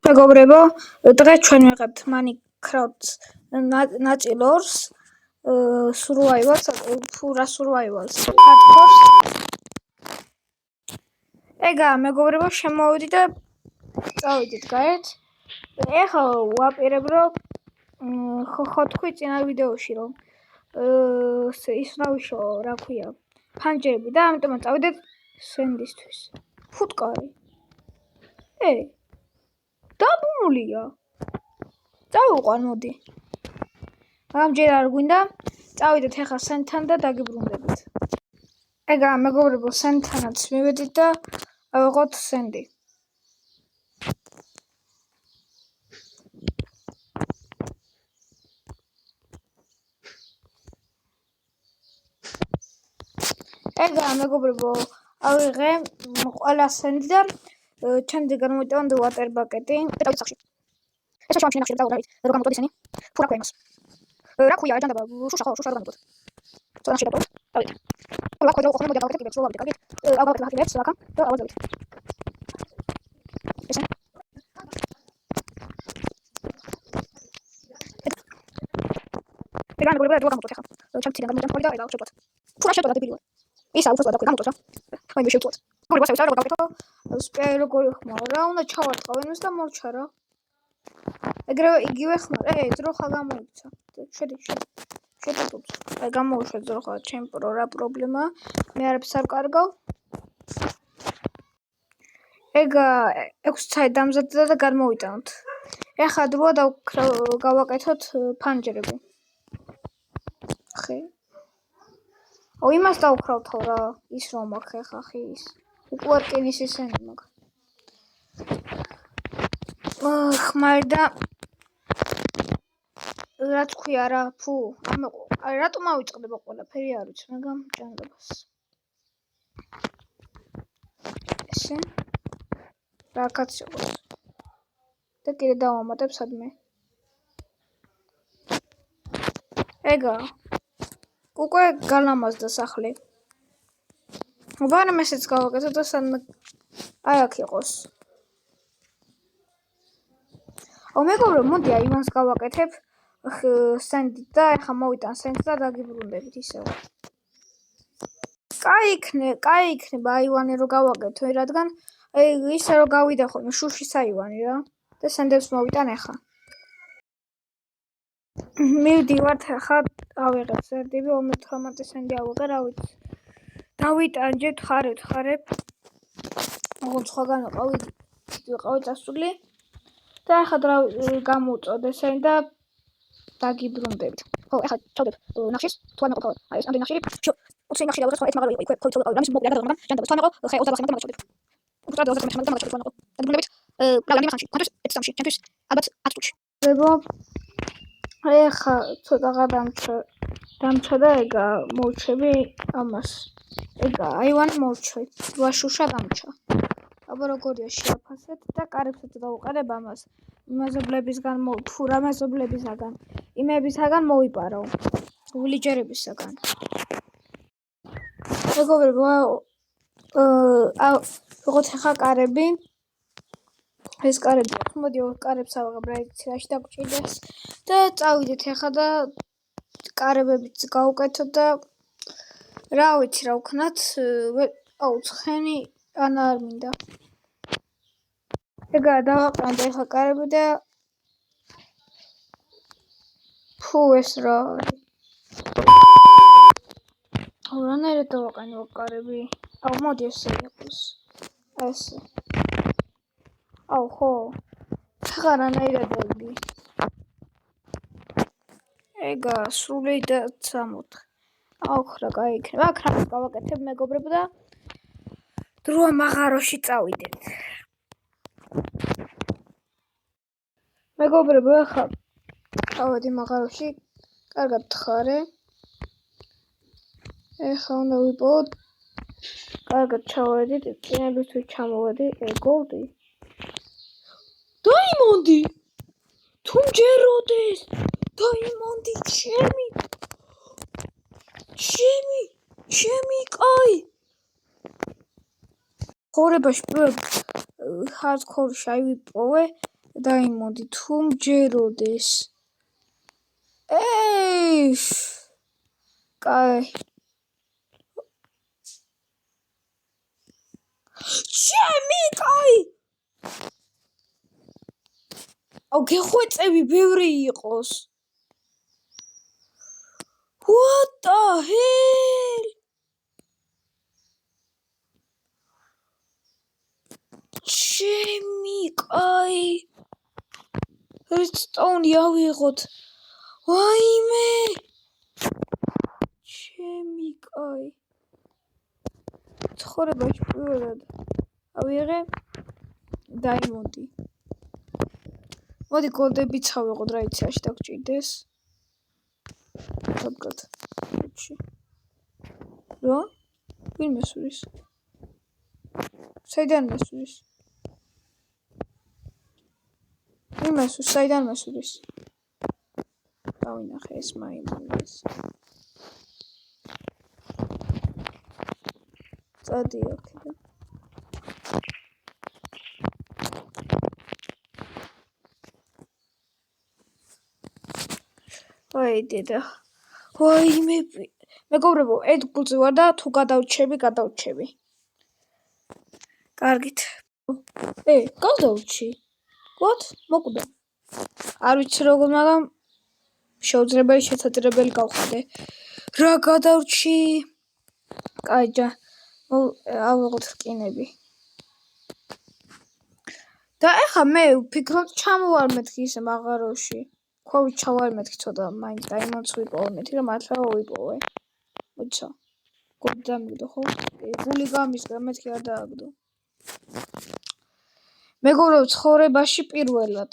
მეგობრებო, დღეს ჩვენ ვიღებთ Minecraft-ს ნაწილ 2-ს, Survivals, ფურა Survivals, Hardcore-ს. ეგა, მეგობრებო, შემოვიდი და წავიდეთ გარეთ. ეხლა ვაპირებ, რომ ხო თქვი წინა ვიდეოში, რომ ის ნავიშო, რა ქვია, ფანჯრები და ამიტომ წავიდეთ სენდისთვის. ფუტკარი. დაბმულია. წავიყვან, მოდი. ამჯერ არ გვინდა, წავიდეთ ახლა სენთან და დაგიბრუნდებით. ეგა, მეგობრებო, სენთანაც მივედით და ავიღოთ სენდი. ეგა, მეგობრებო, ავიღე ყველა სენდი და ჩემზე გამოვიტანთ water bucket-ი და დავით სახში. ეს შევამჩნი ნახში და დავურავით, რომ გამოვიტანთ ისინი. ფურა ქვემოს. რა ქვია, ჯანდაბა, შუშა ხო, შუშა რა გამოვიტანთ. წონაში დატოვეთ. დავით. რა ქვია, ხო, მოდი დავაკეთებ კიდევ, შევავდით, კარგი? ავაკეთებ ახლა ლაკა და ავაზავით. ესე. ეგა მეგობრებო, რა გამოვიტანთ ახლა. ჩემთიდან გამოვიტანთ ხოლმე და ეგა შევწვათ. ფურა შევწვათ დებილი. ისა უბრალოდ და გამოვიტანთ რა. აი მე შევწვათ. გურიბა შევწავ რა გავაკეთო. სპეი როგორი ხმაო რა უნდა ჩავარტყავ ენას და მორჩა რა. ეგრევე იგივე ხმარ. ძროხა გამოიცა. შედი. შეტატოთ. აი გამოუშვა ძროხა, ჩემ რა პრობლემაა. მე არაფერს არ კარგავ. ეგა 6 წელი დამზადდა და გამოვიტანოთ. ეხლა დროა გავაკეთოთ ფანჯრები. ხე. იმას დავქრავთო რა, ის რომ მაქვს ახლა ხის. უკვე რკინის ისენი მაქვს. ხმარ და რაც ქვია რა, რატომ ავიწყდება ყველაფერი არ ვიცი, მაგრამ ჭანდობას. ესე. რაკაც იყოს. და კიდე დავამატებ სადმე. ეგა. უკვე გალამაზდა სახლი. ვარ ესეც გავაკეთე და სადმე აი აქ იყოს. მეგობრებო, მოდი აი იმას გავაკეთებ სენდით და ახლა მოვიტან სენდს და დაგიბრუნდებით ისევ. კაი იქნება აივანი რო გავაკეთო, რადგან ისე რო გავიდა ხოლმე შუშის აივანი რა და სენდებს მოვიტან ახლა. მივდივართ ახლა ავიღებ სენდები, 18 სენდი ავიღე, რა ვიცი. დავიტანჯეთ, ხარებ. ოღონდ სხვაგან ვიყავი წასული. და ახლა გამოვწოდე სენ და დაგიბრუნდებით. ხო, ახლა ჩავდებ ნახშის, თუ არ მეყოფავ. აი ეს ამდენი ნახში. უცი ნახში დავუძრა, ეს მაგარი იყო, იქ ქოიცო, რამის მოგლია და მაგრამ ჯანდაბა, თუ არ მეყო, ხე 25 მაგრამ ჩავდებ. უბრალოდ 25 მაგრამ ჩავდებ, თუ არ მეყო. დაგიბრუნდებით. პლანი ხანში, კონტროლს ეცამში, ჩემთვის ალბათ 10 წუთში. ვებო. ახლა ცოტაღა დამჩა და ეგა მოვჩები ამას. ეგა აივანი მოვჩვი. ვაშუშა დამჩა. აბა როგორია შეაფასეთ და კარებსაც დავუყარებ ამას. მეზობლებისგან ფურა მეზობლებისგან, იმებისგან მოვიპარო. ვილიჯერებისგან. მეგობრებო, როგორც ახლა კარები. ეს კარები აქვს, მოდი კარებს ავიღებ რა იცი რაში დაგჭირდეს და წავიდეთ ახლა და კარებებიც გავუკეთოთ და რა ვიცი რა ვქნათ, ცხენი ან არ მინდა. ეგა დავაყენოთ ახლა კარები და ეს რა არის? რანაირად დავაყენო კარები? მოდი ესე იყოს. ესე. ხო. ახლა რანაირად დავიდი? ეგა სრული და 64. რა კაი იქნება. აქ რამეს გავაკეთებ მეგობრებო და დროა მაღაროში წავიდეთ. მეგობრებო, ახლა წავედი მაღაროში, კარგად ხარე. ახლა უნდა ვიპოვოთ. კარგად ჩავედით, წინებისთვის ჩამოვედი, გოლდი. დაიმონდი! თუ მჯეროდეს! დაიმონდი, ჩემი კაი! ხორებაში hardcore-ში ვიპოვე დაიმონდი თუ მჯეროდეს. კაი. ჩემი კაი. გეხვეწები ბევრი იყოს. What the hell? ჩემი კაი. redstone ავიღოთ. ვაიმე. ჩემი კაი. ცხოვრებაში პირველად ავიღე დაიმონდი. მოდი გოლდებიც ავიღოთ, რა იცი, აში დაგჭირდეს. dobrot. რა? ვინ მესურის? საიდან მესურის? ვინ მესურის? საიდან მესურის? დავინახე ეს მაიმუნს. წადი აქედან. აი დედა. ვაიმე. მეგობრებო, ედგულზე ვარ და თუ გადავჩები. კარგით. გადავჩი. What? მოკვდა. არ ვიცი როგორ, მაგრამ შეუძლებელი შესაძლებელი გავხადე. რა გადავჩი? კაიჯა. ავიღოთ რკინები. და ეხა მე ვფიქრობ ჩამოვარ მეთქი ისე მაღაროში. ქვევით ჩავარ მეთქი ცოტა მაინც დაიმონდს ვიპოვე მეთქი რომ მართლა ვიპოვე. მოიცა. გული დამიგდო ხო? გული გამისგა მეთქი არ დააგდო. მეგობრებო, ცხოვრებაში პირველად.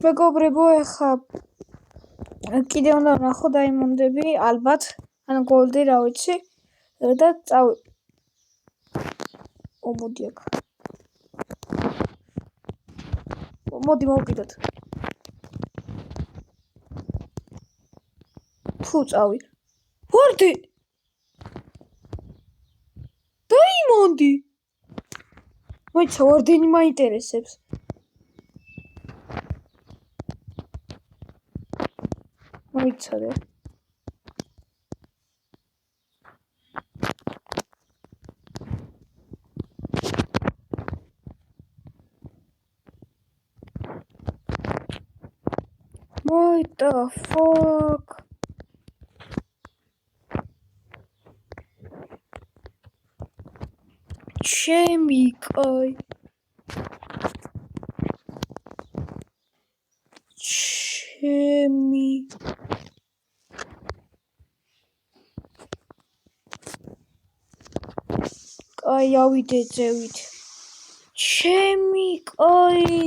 მეგობრებო, ეხა კიდე უნდა ვნახო დაიმონდები, ალბათ, ან გოლდი, რა ვიცი, და მოდი აქ. მოდი მოვკიდოთ. თუ წავი. ვარდი. დაიმონდი. მოიცა ვარდენი მაინტერესებს. მოიცადე. What the fuck? ჩემი კაი. ჩემი. კაი, ავიდე ძევით. ჩემი კაი.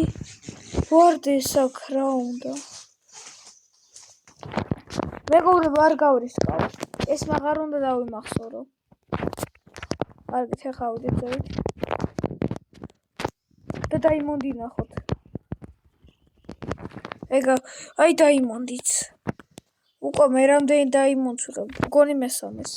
ვარდეს აქ რა უნდა. მეგობრებო, არ გავრისკავ. ეს მაღარ უნდა დავიმახსოვრო. კარგით, ეხა ავიდეთ ძევით. და დაიმონდი ნახოთ. ეგა, აი დაიმონდიც. უკვე მე რამდენი დაიმონდს ვიღებ, მგონი მესამეს.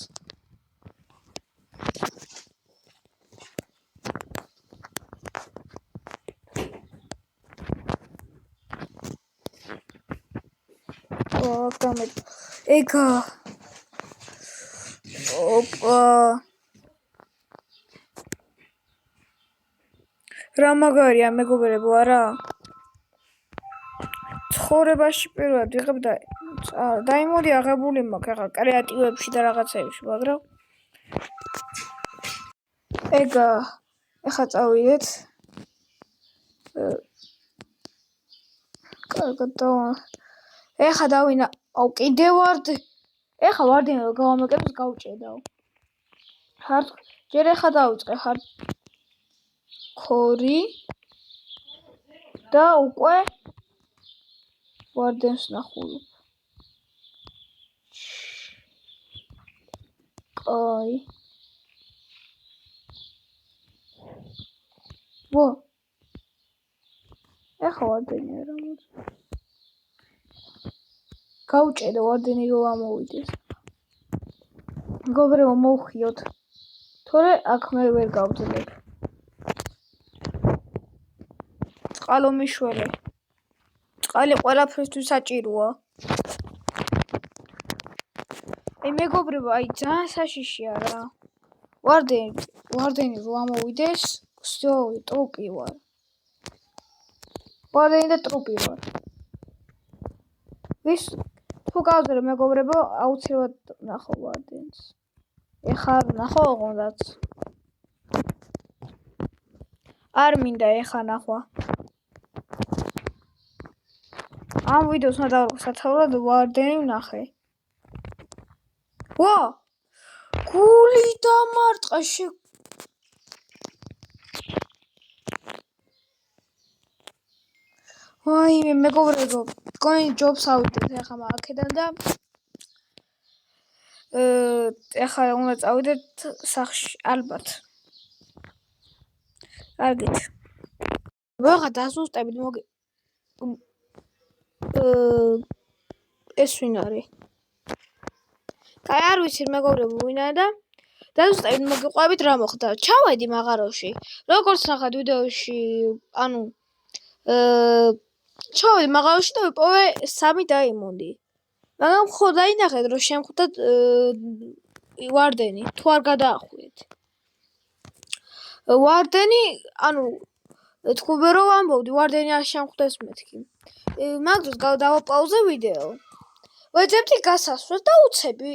ეგა. ოპა. რა მაგარია მეგობრებო, არა? ცხოვრებაში პირველად ვიღებ დაიმონდი აღებული მაქვს ახლა კრეატივებში და რაღაცეებში, მაგრამ ეგა ეხა წავიდეთ. კარგად ეხა დავინა. აუ კიდე ვარდი. ეხა ვარდინ გავამაკებს გავჭედაო. ჯერ ეხა დავიწყე ქორი და უკვე ვარდენს ნახულობ. კაი. ეხა ვარდენი არა მოწ. გავჭედე ვარდენი რომ ამოვიდეს. მეგობრებო, მოვხიოთ. თორე აქ მე ვერ გავძლებ. წყალო მიშველე. წყალი ყველაფრისთვის საჭიროა. მეგობრებო, ძალიან საშიშია რა. ვარდენი რო ამოვიდეს, всё, ტრუპი ვარ. ვარდენი და ტრუპი ვარ. თუ გავზრე მეგობრებო, აუცილებლად ნახო ვარდენს. ეხლა ნახო ოღონდაც. არ მინდა ეხლა ნახვა. ამ ვიდეოს უნდა დავიღო სათაურად ვარდენი ვნახე. ვა! გული დამარტყა ვაიმე მეგობრებო, თქვენი ჯობს ავიდეთ ახლა აქედან და ახლა უნდა წავიდეთ სახლში, ალბათ. კარგით. ვაღა დაზუსტებით ეს ვინ არის? კაი, არ ვიცი მეგობრებო ვინ არის და დაზუსტებით მოგიყვებით რა მოხდა. ჩავედი მაღაროში. როგორც ნახავთ ვიდეოში, ჩავედი მაღაროში და ვიპოვე 3 დაიმონდი. მაგრამ ხო დაინახეთ რომ შემხვდა ვარდენი, თუ არ გადაახვიეთ. ვარდენი, თქვენ რომ ამბობდი ვარდენი არ შემხვდეს მეთქი. მაგ დროს დავაპაუზე ვიდეო. ვეძებდი გასასვლელს და უცები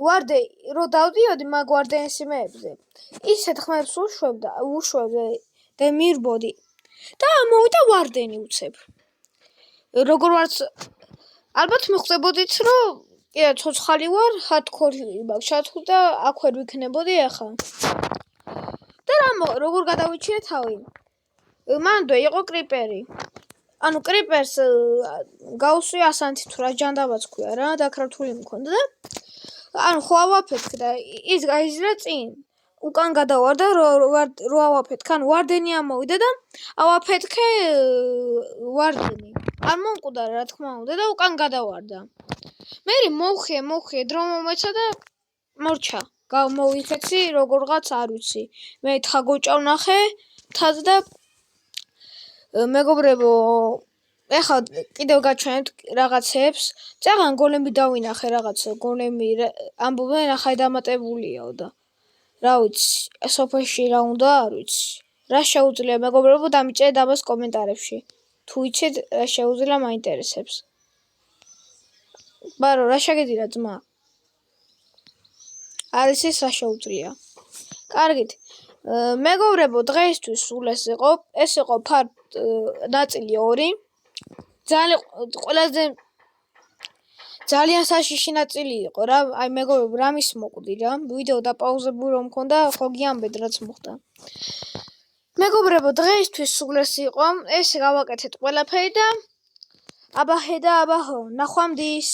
ვარდენი რო დავდიოდი მაგ ვარდენის იმეებზე. ისეთ ხმებს უშვებდი და მირბოდი. და მოვიდა ვარდენი უცებ. როგორ ვარც ალბათ მიხვდებოდით რომ ცოცხალი ვარ, ჰარდკორი მაქვს ჩათვლი და აქ ვერ ვიქნებოდი ახლა. და როგორ გადავიჩინე თავი? მანდ იყო კრიპერი. კრიპერს გავუსვი ასანთი თუ რა ჯანდაბაც ქვია რა, დაქრართული მქონდა და ხო ავაფეთქ და ის გაიზრდა წინ. უკან გადავარდა რო ავაფეთქ, ვარდენი ამოვიდა და ავაფეთქე ვარდენი. არ მომკვდა რა თქმა უნდა და უკან გადავარდა. მე მოვხიე დრო მომეცა და მორჩა. მოვიქეცი როგორღაც არ ვიცი. მე თხაგოჭა ვნახე თად და მეგობრებო, ეხლა კიდევ გაჩვენებთ რაღაცებს. წაღან გოლემი დავინახე რაღაც გოლემი ამბობენ ახლა დამატებულიაო და რა ვიცი, სოფელში რა უნდა, არ ვიცი. რა შეუძლია მეგობრებო, დამიწერეთ ამას კომენტარებში. თუ იცით რა შეუძლია მაინტერესებს. ბარო, რა შეგეძინა ძმა? არის ის რა შეუძლია. კარგით. მეგობრებო, დღეისთვის სულ ეს იყო. ეს იყო ნაწილი 2. ძალიან საშიში ნაწილი იყო რა. აი მეგობრებო, რამის მოკვდი რა. ვიდეო დაპაუზებული რომ მქონდა, ხო გიამბეთ რაც მოხდა. მეგობრებო, დღეისთვის სულ ეს იყო. ეს გავაკეთეთ ყველაფერი და აბაჰე და აბაჰო. ნახვამდის.